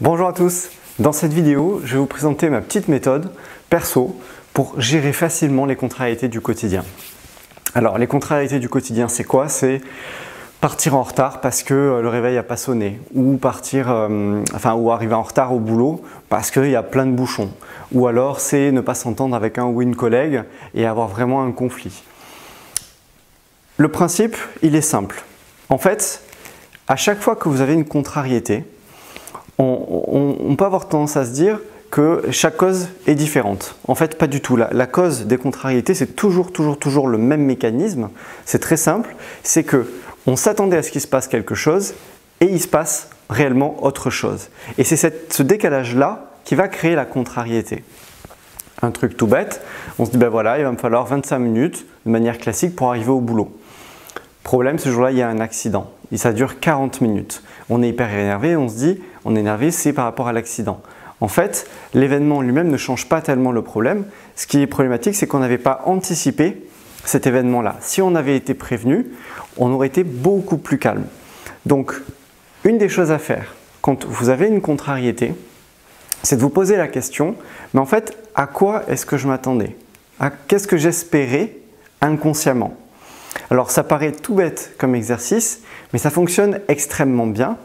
Bonjour à tous, dans cette vidéo, je vais vous présenter ma petite méthode perso pour gérer facilement les contrariétés du quotidien. Alors les contrariétés du quotidien, c'est quoi? C'est partir en retard parce que le réveil n'a pas sonné, ou ou arriver en retard au boulot parce qu'il y a plein de bouchons, ou alors c'est ne pas s'entendre avec un ou une collègue et avoir vraiment un conflit. Le principe, il est simple. En fait, à chaque fois que vous avez une contrariété, on peut avoir tendance à se dire que chaque cause est différente. En fait, pas du tout. La cause des contrariétés, c'est toujours le même mécanisme. C'est très simple. C'est que on s'attendait à ce qu'il se passe quelque chose et il se passe réellement autre chose. Et c'est ce décalage-là qui va créer la contrariété. Un truc tout bête, on se dit ben voilà, il va me falloir 25 minutes de manière classique pour arriver au boulot. Problème, ce jour-là, il y a un accident. Et ça dure 40 minutes. On est hyper énervé, on se dit, on est énervé, c'est par rapport à l'accident. En fait, l'événement lui-même ne change pas tellement le problème. Ce qui est problématique, c'est qu'on n'avait pas anticipé cet événement-là. Si on avait été prévenu, on aurait été beaucoup plus calme. Donc, une des choses à faire quand vous avez une contrariété, c'est de vous poser la question, mais en fait, à quoi est-ce que je m'attendais? Qu'est-ce que j'espérais inconsciemment? Alors ça paraît tout bête comme exercice, mais ça fonctionne extrêmement bien.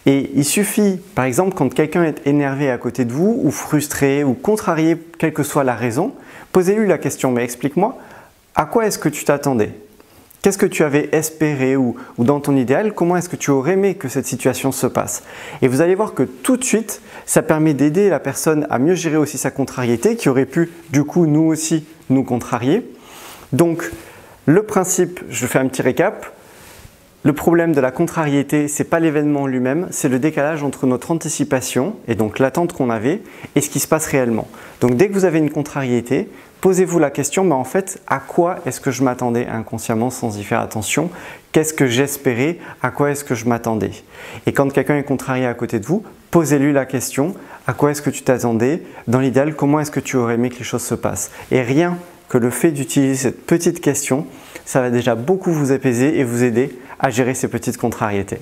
Et il suffit, par exemple, quand quelqu'un est énervé à côté de vous, ou frustré, ou contrarié, quelle que soit la raison, posez-lui la question, mais explique-moi, à quoi est-ce que tu t'attendais? Qu'est-ce que tu avais espéré ou dans ton idéal, comment est-ce que tu aurais aimé que cette situation se passe? Et vous allez voir que tout de suite, ça permet d'aider la personne à mieux gérer aussi sa contrariété, qui aurait pu, du coup, nous aussi, nous contrarier. Donc, le principe, je fais un petit récap. Le problème de la contrariété, ce n'est pas l'événement lui-même, c'est le décalage entre notre anticipation et donc l'attente qu'on avait et ce qui se passe réellement. Donc dès que vous avez une contrariété, posez-vous la question, mais en fait, à quoi est-ce que je m'attendais inconsciemment sans y faire attention? Qu'est-ce que j'espérais? À quoi est-ce que je m'attendais? Et quand quelqu'un est contrarié à côté de vous, posez-lui la question, à quoi est-ce que tu t'attendais? Dans l'idéal, comment est-ce que tu aurais aimé que les choses se passent? Et rien que le fait d'utiliser cette petite question, ça va déjà beaucoup vous apaiser et vous aider à gérer ces petites contrariétés.